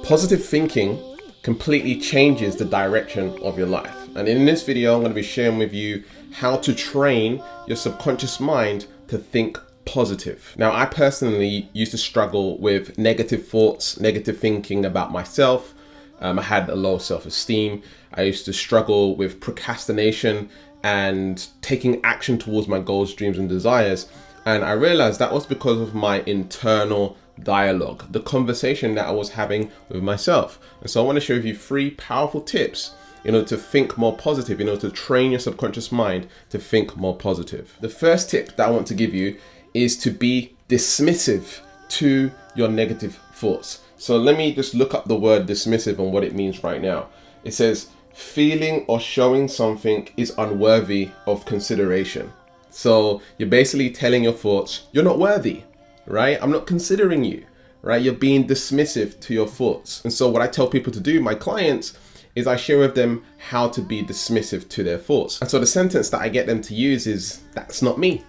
Positive thinking completely changes the direction of your life. And in this video, I'm going to be sharing with you how to train your subconscious mind to think positive. Now, I personally used to struggle with negative thoughts, negative thinking about myself. I had a low self-esteem. I used to struggle with procrastination and taking action towards my goals, dreams, and desires. And I realized that was because of my internal dialogue, the conversation that I was having with myself. And so I want to share with you 3 powerful tips in order to think more positive, in order to train your subconscious mind to think more positive. The first tip that I want to give you is to be dismissive to your negative thoughts. So let me just look up the word dismissive and what it means right now. It says, feeling or showing something is unworthy of consideration. So you're basically telling your thoughts, you're not worthy, right? I'm not considering you, right? You're being dismissive to your thoughts. And so what I tell people to do, my clients, is I share with them how to be dismissive to their thoughts. And so the sentence that I get them to use is, that's not me.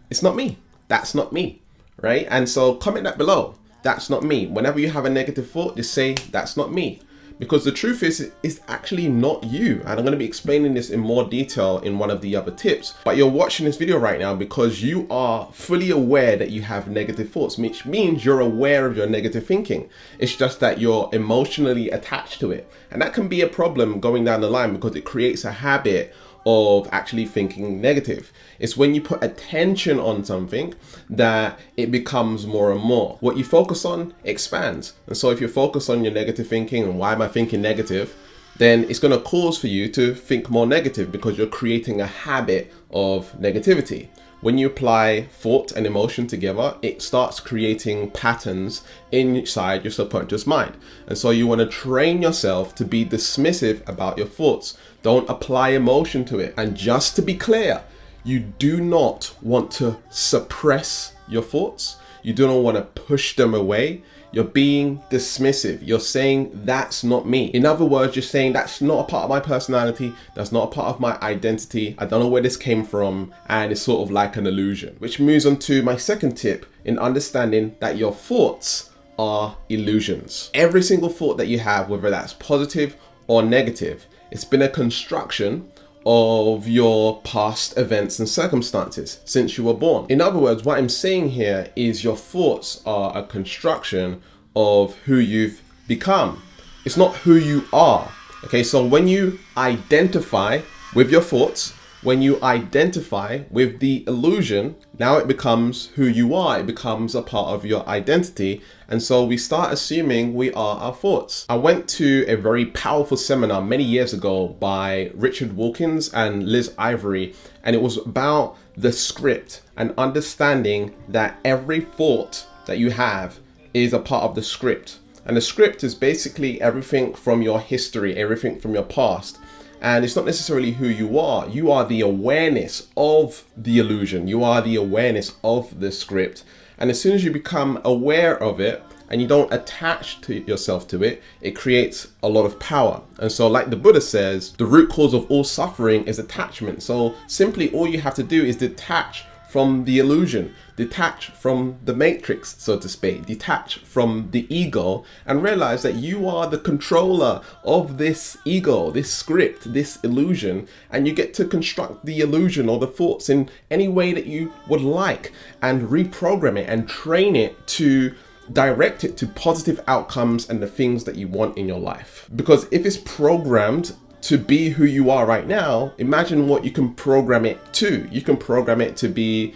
It's not me. That's not me, right? And so comment that below. That's not me. Whenever you have a negative thought, just say, that's not me. Because the truth is, it's actually not you. And I'm going to be explaining this in more detail in one of the other tips. But you're watching this video right now because you are fully aware that you have negative thoughts, which means you're aware of your negative thinking. It's just that you're emotionally attached to it. And that can be a problem going down the line because it creates a habit of actually thinking negative. It's when you put attention on something that it becomes more and more. What you focus on expands. And so if you focus on your negative thinking and why am I thinking negative, then it's going to cause for you to think more negative because you're creating a habit of negativity. When you apply thought and emotion together, it starts creating patterns inside your subconscious mind. And so you want to train yourself to be dismissive about your thoughts. Don't apply emotion to it. And just to be clear, you do not want to suppress your thoughts. You do not want to push them away. You're being dismissive. You're saying, that's not me. In other words, you're saying, that's not a part of my personality. That's not a part of my identity. I don't know where this came from. And it's sort of like an illusion. Which moves on to my second tip in understanding that your thoughts are illusions. Every single thought that you have, whether that's positive or negative, it's been a construction of your past events and circumstances since you were born. In other words, what I'm saying here is your thoughts are a construction of who you've become. It's not who you are. Okay, so when you identify with your thoughts, when you identify with the illusion, now it becomes who you are. It becomes a part of your identity. And so we start assuming we are our thoughts. I went to a very powerful seminar many years ago by Richard Wilkins and Liz Ivory. And it was about the script and understanding that every thought that you have is a part of the script. And the script is basically everything from your history, everything from your past. And it's not necessarily who you are. You are the awareness of the illusion. You are the awareness of the script. And as soon as you become aware of it and you don't attach to yourself to it, it creates a lot of power. And so like the Buddha says, the root cause of all suffering is attachment. So simply all you have to do is detach from the illusion, detach from the matrix, so to speak, detach from the ego and realize that you are the controller of this ego, this script, this illusion, and you get to construct the illusion or the thoughts in any way that you would like and reprogram it and train it to direct it to positive outcomes and the things that you want in your life. Because if it's programmed to be who you are right now, imagine what you can program it to. You can program it to be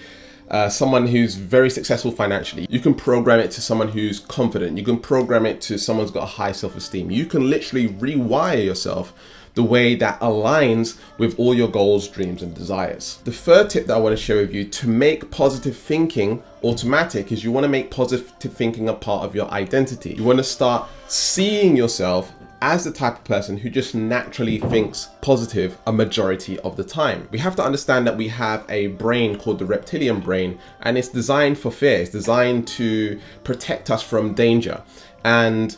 someone who's very successful financially. You can program it to someone who's confident. You can program it to someone who's got a high self-esteem. You can literally rewire yourself the way that aligns with all your goals, dreams, and desires. The third tip that I want to share with you to make positive thinking automatic is you want to make positive thinking a part of your identity. You want to start seeing yourself as the type of person who just naturally thinks positive a majority of the time. We have to understand that we have a brain called the reptilian brain, and it's designed for fear. It's designed to protect us from danger, and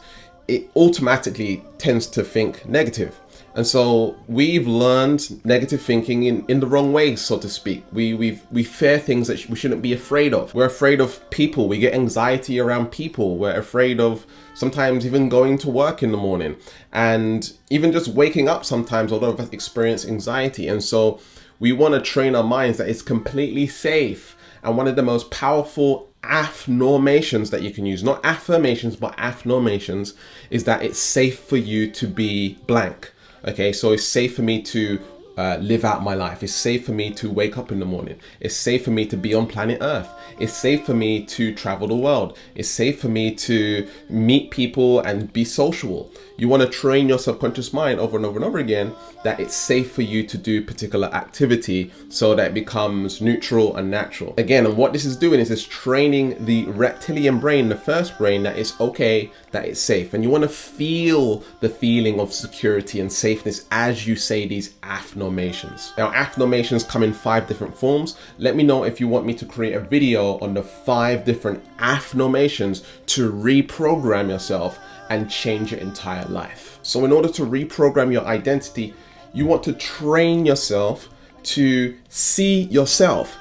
it automatically tends to think negative. And so we've learned negative thinking in the wrong way, so to speak. We fear things that we shouldn't be afraid of. We're afraid of people. We get anxiety around people. We're afraid of sometimes even going to work in the morning, and even just waking up sometimes. A lot of us experience anxiety. And so we want to train our minds that it's completely safe. And one of the most powerful affirmations that you can use, not affirmations, but affirmations, is that it's safe for you to be blank. Okay, so it's safe for me to live out my life. It's safe for me to wake up in the morning. It's safe for me to be on planet Earth. It's safe for me to travel the world. It's safe for me to meet people and be sociable. You want to train your subconscious mind over and over and over again that it's safe for you to do particular activity so that it becomes neutral and natural. Again, and what this is doing is it's training the reptilian brain, the first brain, that it's okay, that it's safe. And you want to feel the feeling of security and safeness as you say these affirmations. Now, affirmations come in 5 different forms. Let me know if you want me to create a video on the 5 different affirmations to reprogram yourself and change your entire life. So in order to reprogram your identity, you want to train yourself to see yourself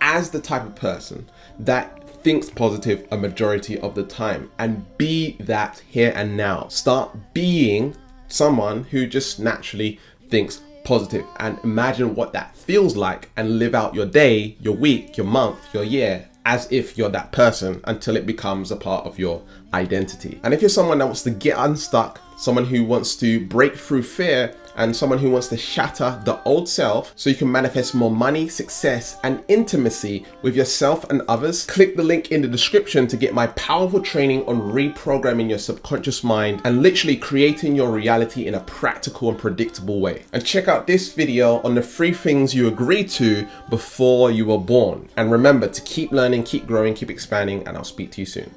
as the type of person that thinks positive a majority of the time, and be that here and now. Start being someone who just naturally thinks positive, and imagine what that feels like, and live out your day, your week, your month, your year as if you're that person until it becomes a part of your identity. And if you're someone that wants to get unstuck, someone who wants to break through fear, and someone who wants to shatter the old self so you can manifest more money, success, and intimacy with yourself and others, click the link in the description to get my powerful training on reprogramming your subconscious mind and literally creating your reality in a practical and predictable way. And check out this video on the 3 things you agreed to before you were born. And remember to keep learning, keep growing, keep expanding, and I'll speak to you soon.